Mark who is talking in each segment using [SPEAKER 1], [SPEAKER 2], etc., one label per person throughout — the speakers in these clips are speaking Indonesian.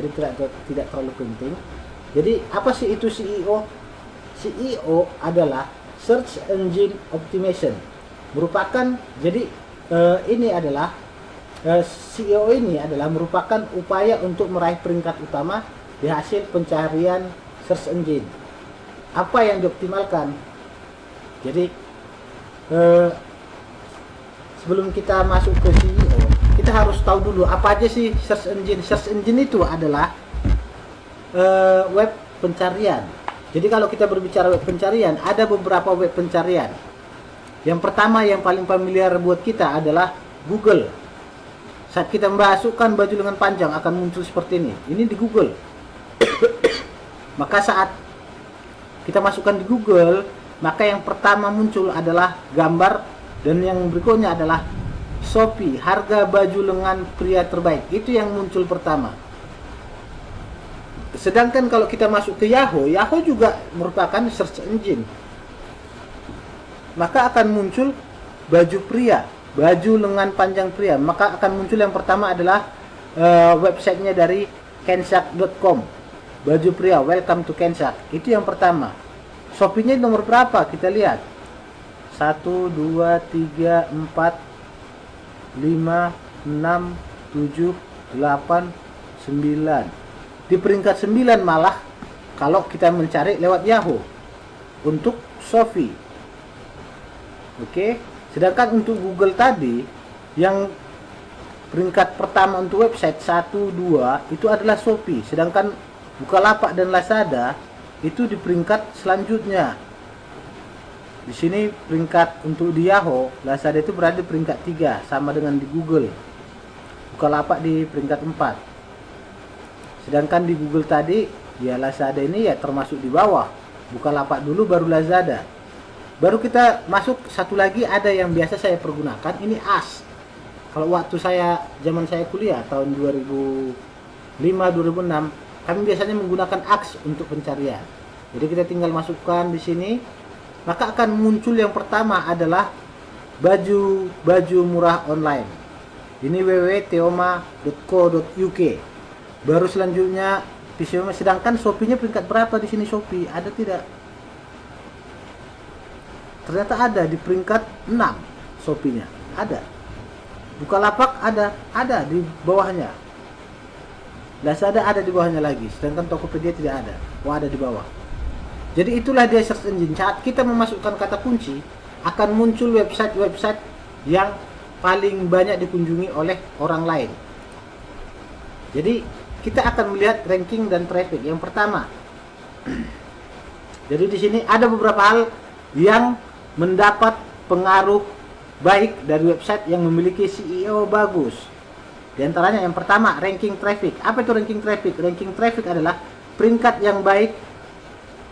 [SPEAKER 1] jadi tidak terlalu penting. Jadi apa sih itu SEO? SEO adalah Search Engine Optimization, merupakan jadi ini adalah SEO ini adalah merupakan upaya untuk meraih peringkat utama di hasil pencarian search engine. Apa yang dioptimalkan? Jadi sebelum kita masuk ke SEO, kita harus tahu dulu apa aja sih search engine. Search engine itu adalah web pencarian. Jadi kalau kita berbicara web pencarian, ada beberapa web pencarian. Yang pertama yang paling familiar buat kita adalah Google. Saat kita memasukkan baju lengan panjang akan muncul seperti ini. Ini di Google. Maka saat kita masukkan di Google, maka yang pertama muncul adalah gambar, dan yang berikutnya adalah Shopee, harga baju lengan pria terbaik. Itu yang muncul pertama. Sedangkan kalau kita masuk ke Yahoo, Yahoo juga merupakan search engine. Maka akan muncul baju pria, baju lengan panjang pria. Maka akan muncul yang pertama adalah websitenya dari kensak.com. Baju pria, welcome to Kensak. Itu yang pertama. Shopee-nya nomor berapa? Kita lihat. 1, 2, 3, 4, 5, 6, 7, 8, 9. Di peringkat 9 malah kalau kita mencari lewat Yahoo untuk Shopee. Oke. Sedangkan untuk Google tadi, yang peringkat pertama untuk website 1, 2 itu adalah Shopee. Sedangkan Bukalapak dan Lazada itu di peringkat selanjutnya. Di sini peringkat untuk di Yahoo, Lazada itu berada di peringkat 3 sama dengan di Google. Bukalapak di peringkat 4. Sedangkan di Google tadi, ya Lazada ini ya termasuk di bawah. Bukalapak dulu baru Lazada. Baru kita masuk satu lagi, ada yang biasa saya pergunakan, ini AS. Kalau waktu zaman saya kuliah tahun 2005 2006, kami biasanya menggunakan AS untuk pencarian. Jadi kita tinggal masukkan di sini, maka akan muncul yang pertama adalah baju murah online. Ini www.teoma.co.uk. Baru selanjutnya di Xiaomi. Sedangkan Shopee-nya peringkat berapa di sini Shopee? Ada tidak? Ternyata ada di peringkat 6 Shopee-nya. Ada. Bukalapak ada di bawahnya. Lazada ada di bawahnya lagi. Sedangkan Tokopedia tidak ada. Ada di bawah. Jadi itulah dia search engine. Saat kita memasukkan kata kunci, akan muncul website-website yang paling banyak dikunjungi oleh orang lain. Jadi kita akan melihat ranking dan traffic. Yang pertama, jadi di sini ada beberapa hal yang mendapat pengaruh baik dari website yang memiliki SEO bagus. Di antaranya yang pertama, ranking traffic. Apa itu ranking traffic? Ranking traffic adalah peringkat yang baik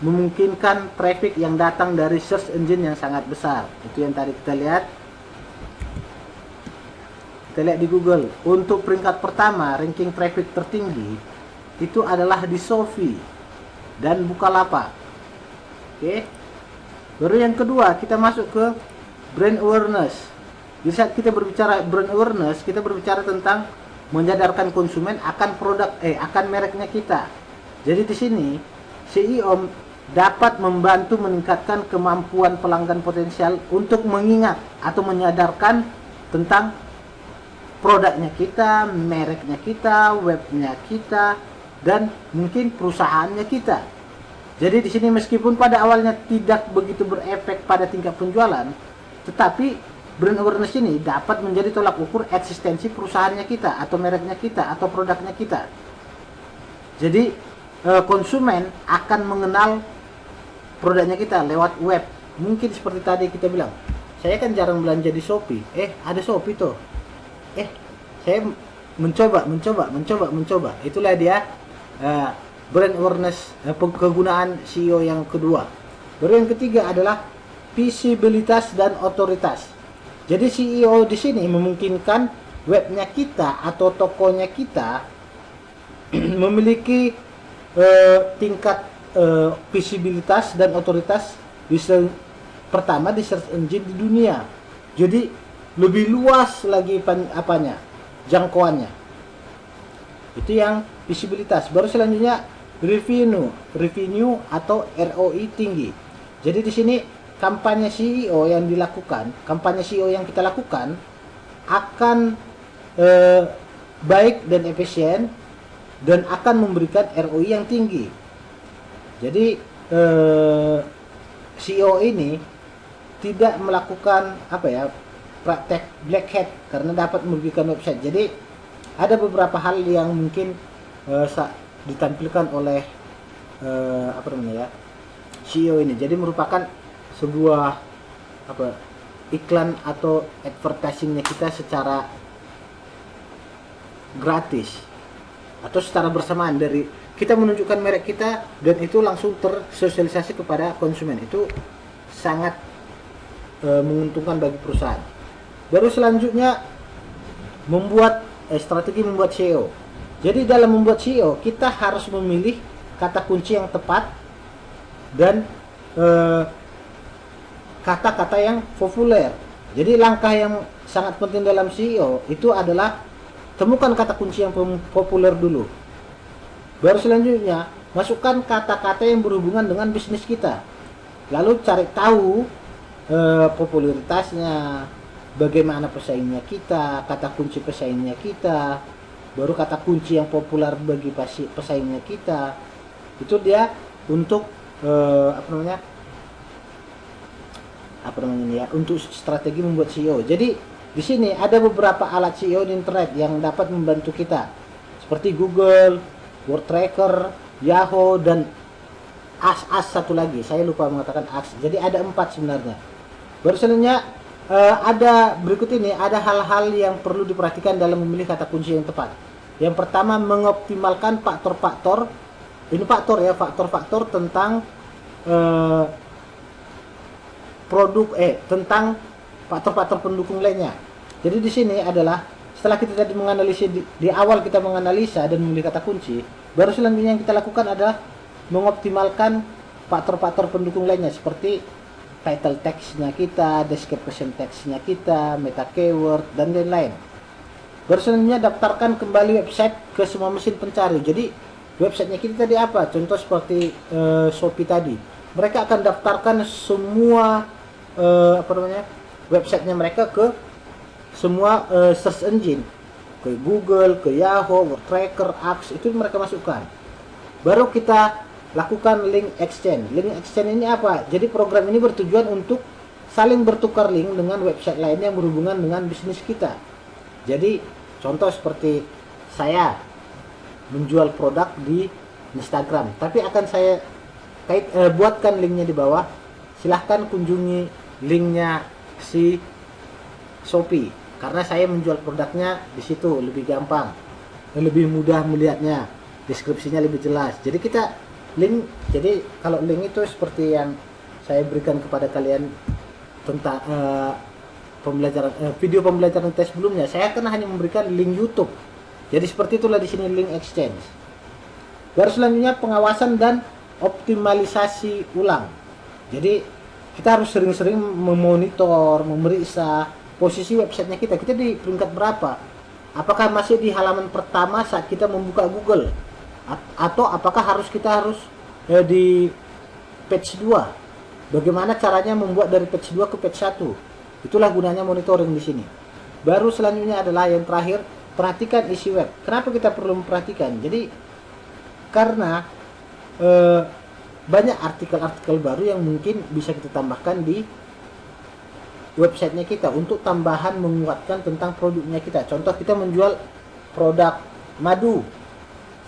[SPEAKER 1] memungkinkan traffic yang datang dari search engine yang sangat besar. Itu yang tadi kita lihat. Kita lihat di Google. Untuk peringkat pertama, ranking traffic tertinggi itu adalah di Shopee dan Bukalapak. Oke. Baru yang kedua, kita masuk ke brand awareness. Jadi saat kita berbicara brand awareness, kita berbicara tentang menyadarkan konsumen akan akan mereknya kita. Jadi di sini SEO dapat membantu meningkatkan kemampuan pelanggan potensial untuk mengingat atau menyadarkan tentang produknya kita, mereknya kita, webnya kita, dan mungkin perusahaannya kita. Jadi di sini meskipun pada awalnya tidak begitu berefek pada tingkat penjualan, tetapi brand awareness ini dapat menjadi tolak ukur eksistensi perusahaannya kita, atau mereknya kita, atau produknya kita. Jadi konsumen akan mengenal produknya kita lewat web. Mungkin seperti tadi kita bilang, saya kan jarang belanja di Shopee. Ada Shopee tuh. Saya mencoba. Itulah dia brand awareness, kegunaan SEO yang kedua. Baru yang ketiga adalah visibilitas dan otoritas. Jadi SEO di sini memungkinkan webnya kita atau tokonya kita memiliki tingkat visibilitas dan otoritas pertama di search engine di dunia. Jadi lebih luas lagi jangkauannya. Itu yang visibilitas. Baru selanjutnya revenue atau ROI tinggi. Jadi di sini kampanye SEO yang dilakukan, kampanye SEO yang kita lakukan akan baik dan efisien dan akan memberikan ROI yang tinggi. Jadi SEO ini tidak melakukan praktek black hat karena dapat merugikan website. Jadi ada beberapa hal yang mungkin ditampilkan oleh SEO ini. Jadi merupakan sebuah iklan atau advertisingnya kita secara gratis atau secara bersamaan, dari kita menunjukkan merek kita dan itu langsung tersosialisasi kepada konsumen. Itu sangat menguntungkan bagi perusahaan. Baru selanjutnya strategi membuat SEO. Jadi dalam membuat SEO kita harus memilih kata kunci yang tepat dan kata-kata yang populer. Jadi langkah yang sangat penting dalam SEO itu adalah temukan kata kunci yang populer dulu. Baru selanjutnya masukkan kata-kata yang berhubungan dengan bisnis kita. Lalu cari tahu popularitasnya, bagaimana pesaingnya kita, kata kunci pesaingnya kita, baru kata kunci yang populer bagi pesaingnya kita. Itu dia untuk untuk strategi membuat SEO. Jadi di sini ada beberapa alat SEO di internet yang dapat membantu kita, seperti Google, Word Tracker, Yahoo, dan satu lagi saya lupa mengatakan Ask. Jadi ada 4 sebenarnya. Baru selanjutnya ada berikut ini, ada hal-hal yang perlu diperhatikan dalam memilih kata kunci yang tepat. Yang pertama, mengoptimalkan faktor-faktor tentang tentang faktor-faktor pendukung lainnya. Jadi di sini adalah setelah kita tadi menganalisis di awal kita menganalisa dan memilih kata kunci, baru selanjutnya yang kita lakukan adalah mengoptimalkan faktor-faktor pendukung lainnya seperti title text-nya kita, description text-nya kita, meta keyword, dan lain-lain. Baru selanjutnya daftarkan kembali website ke semua mesin pencari. Jadi websitenya kita tadi apa? Contoh seperti Shopee tadi. Mereka akan daftarkan semua websitenya mereka ke semua search engine, ke Google, ke Yahoo, Word Tracker, Ask, itu mereka masukkan. Baru kita lakukan link exchange. Link exchange ini apa? Jadi program ini bertujuan untuk saling bertukar link dengan website lain yang berhubungan dengan bisnis kita. Jadi contoh seperti saya menjual produk di Instagram, tapi akan saya buatkan linknya di bawah. Silahkan kunjungi linknya si Shopee karena saya menjual produknya di situ, lebih gampang dan lebih mudah melihatnya, deskripsinya lebih jelas. Jadi kita link, jadi kalau link itu seperti yang saya berikan kepada kalian tentang pembelajaran video pembelajaran tes sebelumnya, saya akan hanya memberikan link YouTube. Jadi seperti itulah di sini link exchange. Baru selanjutnya pengawasan dan optimalisasi ulang. Jadi kita harus sering-sering memonitor, memeriksa posisi websitenya kita di peringkat berapa. Apakah masih di halaman pertama saat kita membuka Google, atau apakah kita harus di page 2? Bagaimana caranya membuat dari page 2 ke page 1? Itulah gunanya monitoring di sini. Baru selanjutnya adalah yang terakhir, perhatikan isi web. Kenapa kita perlu memperhatikan? Jadi karena banyak artikel-artikel baru yang mungkin bisa kita tambahkan di websitenya kita untuk tambahan menguatkan tentang produknya kita. Contoh kita menjual produk madu.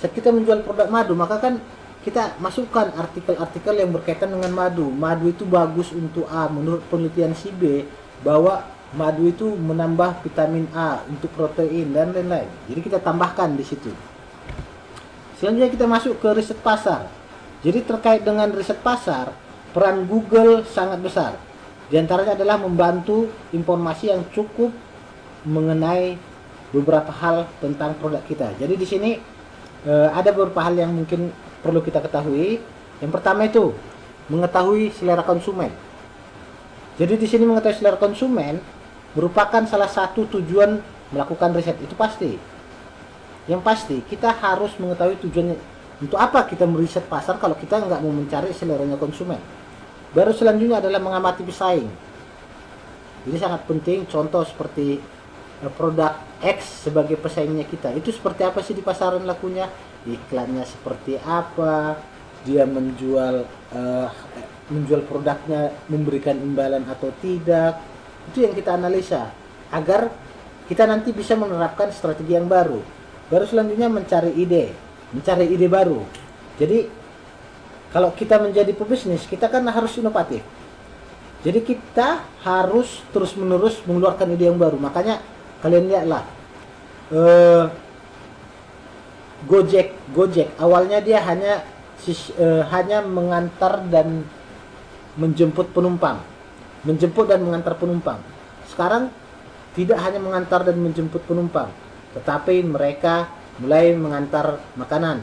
[SPEAKER 1] Saat kita menjual produk madu, maka kan kita masukkan artikel-artikel yang berkaitan dengan madu. Madu itu bagus untuk A, menurut penelitian si B bahwa madu itu menambah vitamin A untuk protein dan lain-lain. Jadi kita tambahkan di situ. Selanjutnya kita masuk ke riset pasar. Jadi terkait dengan riset pasar, peran Google sangat besar. Di antaranya adalah membantu informasi yang cukup mengenai beberapa hal tentang produk kita. Jadi di sini ada beberapa hal yang mungkin perlu kita ketahui. Yang pertama itu mengetahui selera konsumen. Jadi di sini mengetahui selera konsumen merupakan salah satu tujuan melakukan riset, itu pasti. Yang pasti kita harus mengetahui tujuannya. Untuk apa kita meriset pasar kalau kita nggak mau mencari seleranya konsumen. Baru selanjutnya adalah mengamati pesaing. Jadi sangat penting, contoh seperti produk X sebagai pesaingnya kita. Itu seperti apa sih di pasaran lakunya? Iklannya seperti apa? Dia menjual produknya, memberikan imbalan atau tidak. Itu yang kita analisa agar kita nanti bisa menerapkan strategi yang baru. Baru selanjutnya mencari ide baru. Jadi kalau kita menjadi pebisnis, kita kan harus inovatif. Jadi kita harus terus-menerus mengeluarkan ide yang baru. Makanya kalian lihatlah Gojek awalnya dia hanya mengantar dan menjemput dan mengantar penumpang. Sekarang tidak hanya mengantar dan menjemput penumpang, tetapi mereka mulai mengantar makanan.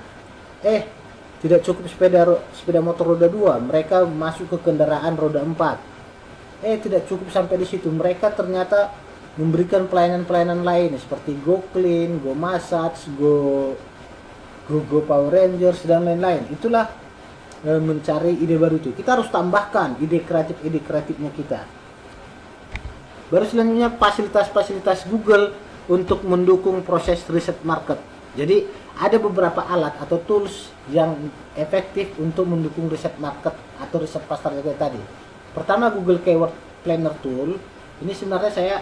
[SPEAKER 1] Tidak cukup sepeda motor roda 2, mereka masuk ke kendaraan roda 4. Tidak cukup sampai di situ, mereka ternyata memberikan pelayanan-pelayanan lain seperti Go Clean, Go Massage, Go Power Rangers dan lain-lain. Itulah mencari ide baru itu. Kita harus tambahkan ide kreatifnya kita. Baru selanjutnya fasilitas Google untuk mendukung proses riset market. Jadi ada beberapa alat atau tools yang efektif untuk mendukung riset market atau riset pasar itu tadi. Pertama, Google Keyword Planner Tool. Ini sebenarnya saya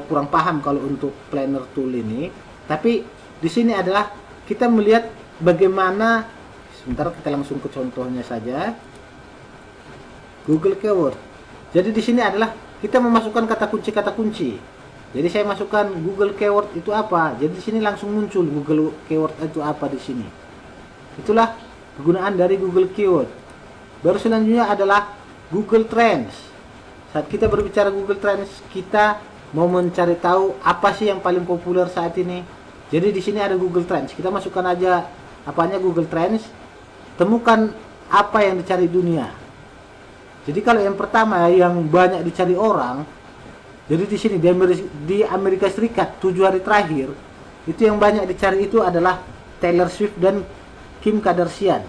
[SPEAKER 1] kurang paham kalau untuk planner tool ini, tapi di sini adalah kita melihat bagaimana. Sebentar, kita langsung ke contohnya saja. Google Keyword. Jadi di sini adalah kita memasukkan kata kunci. Jadi saya masukkan Google Keyword itu apa. Jadi di sini langsung muncul Google Keyword itu apa di sini. Itulah kegunaan dari Google Keyword. Baru selanjutnya adalah Google Trends. Saat kita berbicara Google Trends, kita mau mencari tahu apa sih yang paling populer saat ini. Jadi di sini ada Google Trends. Kita masukkan aja apanya Google Trends. Temukan apa yang dicari dunia. Jadi kalau yang pertama yang banyak dicari orang, jadi di sini di Amerika Serikat 7 hari terakhir itu yang banyak dicari itu adalah Taylor Swift dan Kim Kardashian.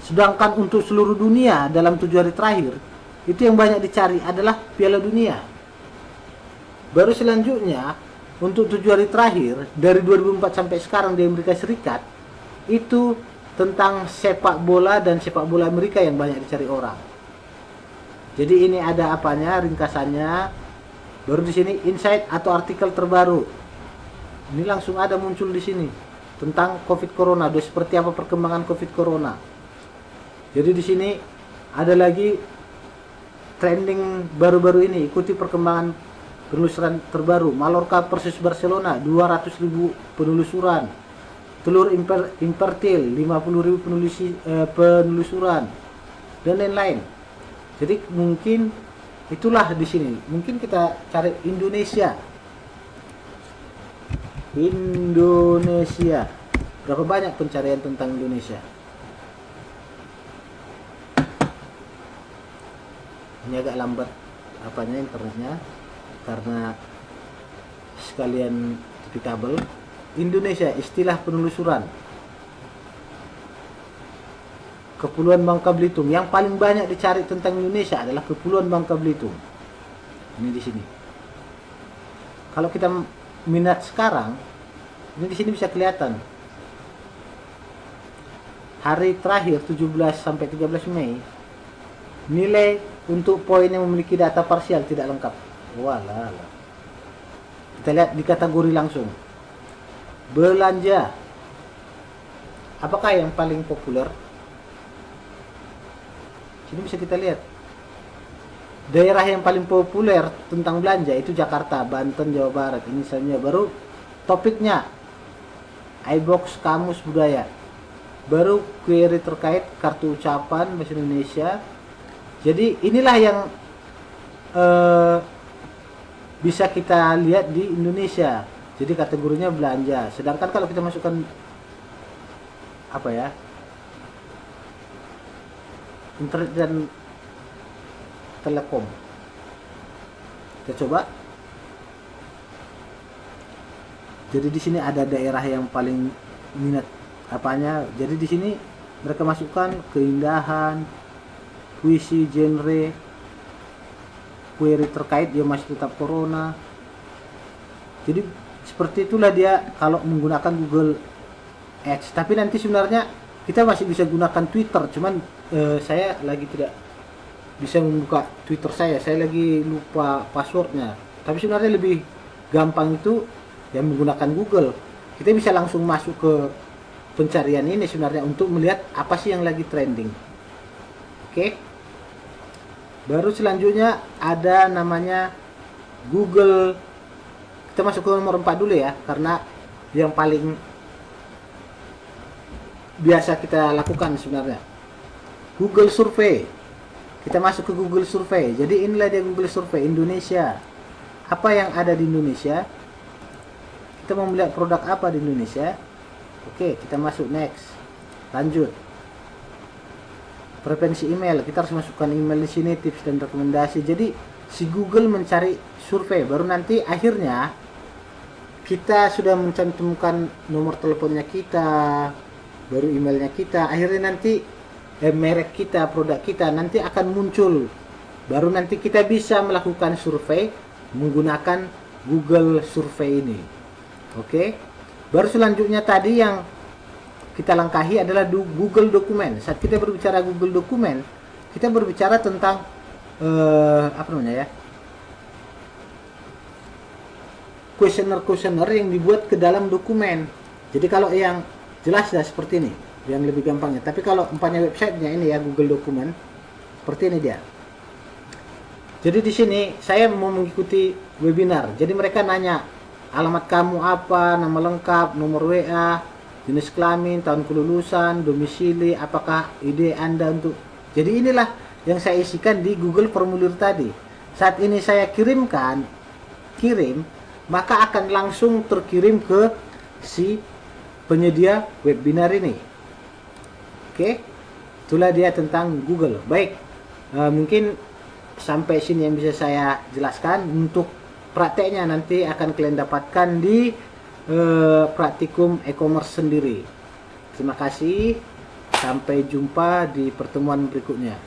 [SPEAKER 1] Sedangkan untuk seluruh dunia dalam 7 hari terakhir itu yang banyak dicari adalah Piala Dunia. Baru selanjutnya untuk 7 hari terakhir dari 2004 sampai sekarang di Amerika Serikat itu tentang sepak bola dan sepak bola Amerika yang banyak dicari orang. Jadi ini ada apanya, ringkasannya. Baru di sini insight atau artikel terbaru. Ini langsung ada muncul di sini tentang COVID Corona. Seperti apa perkembangan COVID Corona. Jadi di sini ada lagi trending baru-baru ini, ikuti perkembangan penelusuran terbaru. Mallorca versus Barcelona, 200.000 penelusuran. Telur infertil, 50.000 penelusuran dan lain-lain. Jadi mungkin itulah di sini. Mungkin kita cari Indonesia. Berapa banyak pencarian tentang Indonesia? Ini agak lambat apanya internetnya karena sekalian TV kabel. Indonesia, istilah penelusuran. Kepulauan Bangka Belitung. Yang paling banyak dicari tentang Indonesia adalah Kepulauan Bangka Belitung. Ini di sini. Kalau kita minat sekarang, ini di sini bisa kelihatan. Hari terakhir 17 sampai 13 Mei, nilai untuk poin yang memiliki data parsial tidak lengkap. Walah. Kita lihat di kategori langsung. Belanja. Apakah yang paling populer? Sini bisa kita lihat. Daerah yang paling populer tentang belanja itu Jakarta, Banten, Jawa Barat. Ini saja. Baru topiknya iBox Kamus Budaya. Baru query terkait kartu ucapan bahasa Indonesia. Jadi inilah yang bisa kita lihat di Indonesia. Jadi kategorinya belanja. Sedangkan kalau kita masukkan apa ya, internet dan telekom, kita coba. Jadi di sini ada daerah yang paling minat apanya. Jadi di sini mereka masukkan keindahan, puisi, genre, query terkait dia masih tetap corona. Jadi seperti itulah dia kalau menggunakan Google Ads. Tapi nanti sebenarnya kita masih bisa gunakan Twitter, cuman saya lagi tidak bisa membuka Twitter saya lagi lupa passwordnya. Tapi sebenarnya lebih gampang itu yang menggunakan Google. Kita bisa langsung masuk ke pencarian ini sebenarnya untuk melihat apa sih yang lagi trending. Oke. Baru selanjutnya ada namanya Google. Kita masuk ke nomor 4 dulu ya, karena yang paling biasa kita lakukan sebenarnya. Google Survey. Kita masuk ke Google Survey. Jadi inilah dia Google Survey Indonesia. Apa yang ada di Indonesia? Kita mau melihat produk apa di Indonesia? Oke, kita masuk next. Lanjut. Preferensi email. Kita harus masukkan email di sini, tips dan rekomendasi. Jadi si Google mencari survei, baru nanti akhirnya kita sudah mencantumkan nomor teleponnya kita, baru emailnya kita, akhirnya nanti merek kita, produk kita nanti akan muncul. Baru nanti kita bisa melakukan survei menggunakan Google Survey ini. Oke. Baru selanjutnya tadi yang kita langkahi adalah Google Dokumen. Saat kita berbicara Google Dokumen, kita berbicara tentang apa namanya ya? Kuesioner yang dibuat ke dalam dokumen. Jadi kalau yang jelas ya seperti ini, yang lebih gampangnya. Tapi kalau umpamanya websitenya ini ya Google Dokumen, seperti ini dia. Jadi di sini saya mau mengikuti webinar. Jadi mereka nanya alamat kamu apa, nama lengkap, nomor WA, jenis kelamin, tahun kelulusan, domisili, apakah ide Anda untuk. Jadi inilah yang saya isikan di Google Formulir tadi. Saat ini saya kirim, maka akan langsung terkirim ke si penyedia webinar ini. Oke, itulah dia tentang Google. Baik, mungkin sampai sini yang bisa saya jelaskan. Untuk prakteknya nanti akan kalian dapatkan di praktikum e-commerce sendiri. Terima kasih, sampai jumpa di pertemuan berikutnya.